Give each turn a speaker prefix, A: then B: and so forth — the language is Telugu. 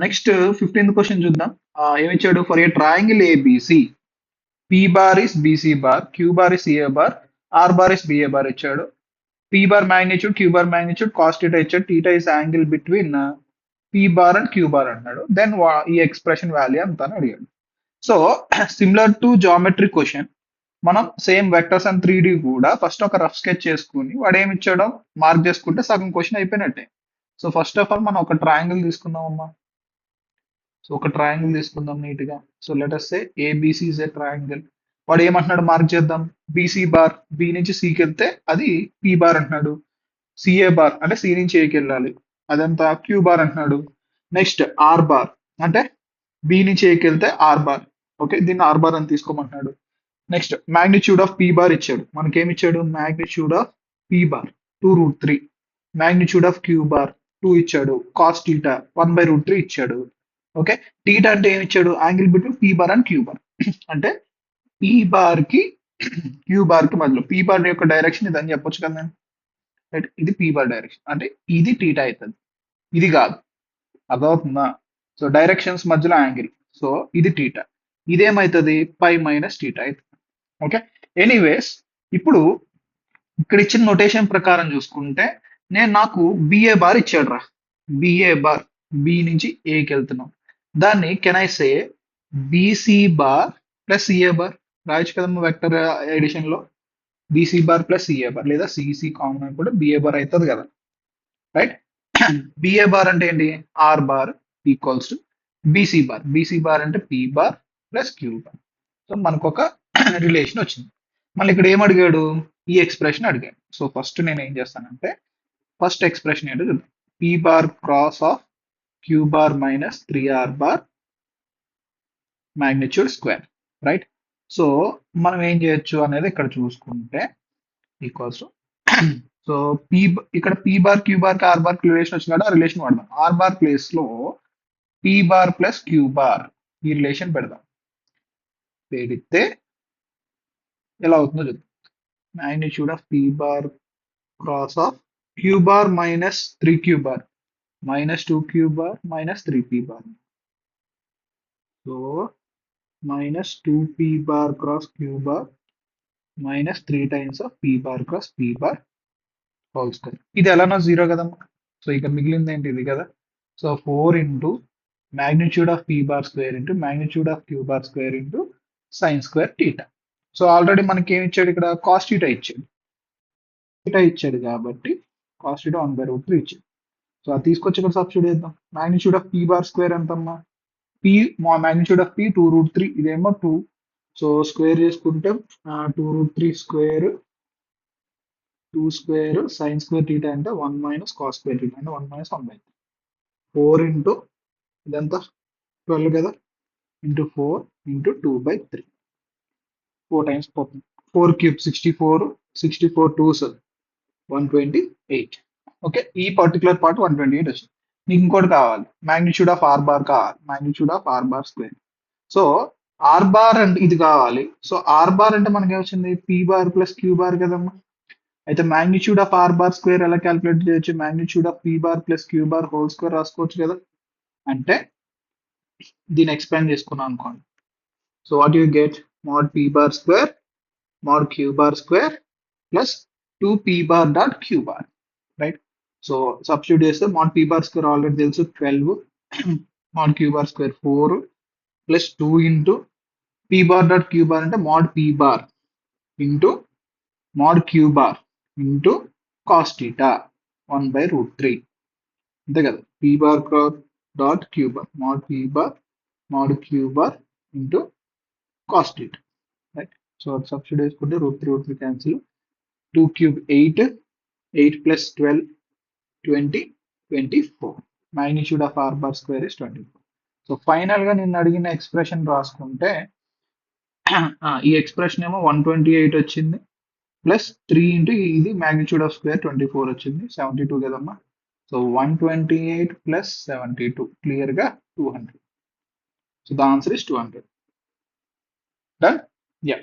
A: నెక్స్ట్ 15th క్వశ్చన్ చూద్దాం. ఏమిచ్చాడు? For a triangle ABC P bar is BC bar, Q bar is A bar, R bar is BA bar ఇచ్చాడు. P bar magnitude, Q bar magnitude, cos theta ఇచ్చాడు. Theta is angle between P bar and Q bar అన్నాడు. దెన్ ఈ ఎక్స్ప్రెషన్ వాల్యూ ఎంత అని అడిగాడు. So similar to geometry question, మనం సేమ్ వెక్టర్స్ అండ్ 3D కూడా ఫస్ట్ ఒక రఫ్ స్కెచ్ చేసుకుని వాడు ఏమి ఇచ్చాడో మార్క్ చేసుకుంటే సగం క్వశ్చన్ అయిపోయినట్టే. సో ఫస్ట్ ఆఫ్ ఆల్ మనం ఒక ట్రయాంగిల్ తీసుకుందాం అమ్మా. సో ఒక ట్రయాంగిల్ తీసుకుందాం నీట్ గా. So let us say A B C is a triangle. వాడు ఏమంటున్నాడు మార్క్ చేద్దాం. బీసీ బార్, బి నుంచి సికి వెళ్తే అది పి బార్ అంటున్నాడు. సిఏ బార్ అంటే సి నుంచి ఏకి వెళ్ళాలి, అదంతా క్యూ బార్ అంటున్నాడు. నెక్స్ట్ ఆర్ బార్ అంటే బి నుంచి ఏకి వెళ్తే ఆర్ బార్. ఓకే, దీన్ని ఆర్ బార్ అని తీసుకోమంటున్నాడు. Next magnitude of P bar ఇచ్చాడు. మనకేమి ఇచ్చాడు? Magnitude of P bar 2√3. Magnitude of Q bar 2 ఇచ్చాడు. కాస్ టీటా 1/√3 ఇచ్చాడు. ఓకే, టీటా అంటే ఏమి ఇచ్చాడు? Angle between P bar and Q bar. అంటే పి బార్ కి క్యూ బార్ కి మధ్యలో పి బార్ యొక్క డైరెక్షన్ ఇది అని చెప్పొచ్చు కదా నేను. రైట్, ఇది పి బార్ డైరెక్షన్ అంటే ఇది టీటా అవుతుంది, ఇది కాదు. అర్థమవుతుందా? సో డైరెక్షన్స్ మధ్యలో యాంగిల్. సో ఇది టీటా, ఇదేమవుతుంది? పై మైనస్ టీటా అవుతుంది. ఓకే, ఎనీవేస్ ఇప్పుడు ఇక్కడ ఇచ్చిన నొటేషన్ ప్రకారం చూసుకుంటే నాకు బిఏ బార్ ఇచ్చాడు రా. బిఏ బార్ బి నుంచి ఏకి వెళ్తున్నాం. దాన్ని can I say BC bar plus CA bar రాయొచ్చు కదమ్మా వెక్టర్ ఎడిషన్ లో. BC bar plus CA bar లేదా సిసి కామన్ కూడా బిఏ బార్ అవుతుంది కదా. రైట్, బిఏ బార్ అంటే ఏంటి? R bar equals to BC bar. BC bar అంటే P bar plus Q bar. So మనకు ఒక రిలేషన్ వచ్చింది. మళ్ళీ ఇక్కడ ఏం అడిగాడు? ఈ ఎక్స్ప్రెషన్ అడిగాడు. సో ఫస్ట్ నేను ఏం చేస్తానంటే ఫస్ట్ ఎక్స్ప్రెషన్ ఏంటో చూద్దాం. P bar cross of Q bar minus 3r bar magnitude square. Right, so మనం ఏం చేయొచ్చు అనేది ఇక్కడ చూసుకుంటే ఈక్వల్స్ సో పి ఇక్కడ పి బార్ క్యూ బార్ కి ఆర్ బార్ రిలేషన్ వచ్చినాడు. ఆ రిలేషన్ వాడదాం. ఆర్ బార్ ప్లేస్ లో P bar plus Q bar ఈ రిలేషన్ పెడదాం. పెడితే ఎలా అవుతుందో చూద్దాం. magnitude of p bar cross of q bar minus 3q bar minus 2q bar minus 3p bar. So minus 2p bar cross q bar minus 3 times of p bar cross p bar whole square. ఇది ఎలానో జీరో కదమ్మా. సో ఇక్కడ మిగిలింది ఏంటి? ఇది కదా. So 4 into magnitude of p bar square into magnitude of q bar square into sin square theta. So already మనకి ఏమి ఇచ్చాడు? ఇక్కడ కాస్ థీటా ఇచ్చాడు. థీటా ఇచ్చాడు కాబట్టి కాస్ థీటా 1/√3 ఇచ్చాడు. సో అది తీసుకొచ్చి ఇక్కడ సబ్స్టిట్యూట్ చేద్దాం. Magnitude of P bar square ఎంతమ్మా? పి మాగ్నిట్యూడ్ ఆఫ్ పి 2√3, ఇదేమో 2. సో స్క్వేర్ చేసుకుంటే 2√3 square 2 square sine square theta అంటే 1 మైనస్ కాస్ స్క్వేర్ థీటా అంటే 1 మైనస్ 1/3. 4 ఇంటూ ఇదంతా 12 కదా, ఇంటూ 4 ఇంటూ 2/3. 4 టైమ్స్ పోతుంది. 4 క్యూబ్ 64, 64 2s 128. ఓకే, ఈ పర్టికులర్ పార్ట్ 128 వచ్చింది. నీకు ఇంకోటి కావాలి, మాగ్నిట్యూడ్ ఆఫ్ ఆర్ బార్ కావాలి. Magnitude of R bar square. So R bar అంటే ఇది కావాలి. సో ఆర్ బార్ అంటే మనకి వచ్చింది P bar plus Q bar కదమ్మా. అయితే magnitude of R bar square ఎలా క్యాలిక్యులేట్ చేయొచ్చు? Magnitude of P bar plus Q bar whole square రాసుకోవచ్చు కదా. అంటే దీన్ని ఎక్స్పాండ్ చేసుకున్నాం అనుకోండి. So what you get? Mod P bar square mod Q bar square plus 2p bar dot Q bar. Right, so substitute చేస్తే mod P bar square already తెలుసు 12, mod Q bar square 4 plus 2 into P bar dot Q bar అంటే mod P bar into mod Q bar into cos theta 1/√3. అంతే కదా. P bar dot Q bar mod P bar mod Q bar into cos theta. Right, so substitute చేసుకుంటే √3 cancel. 2 cube 8, 8 plus 12, 20, 24. Magnitude of r bar square is 24. So final గా నిన్ను అడిగిన ఎక్స్ప్రెషన్ రాసుకుంటే ఈ ఎక్స్ప్రెషన్ ఏమో 128 వచ్చింది ప్లస్ 3 ఇంటూ ఇది మాగ్నిట్యూడ్ ఆఫ్ స్క్వేర్ 24 వచ్చింది, 72 కదమ్మా. సో 128 ప్లస్ 72 క్లియర్ గా 200. So the answer is 200. Done. Yeah.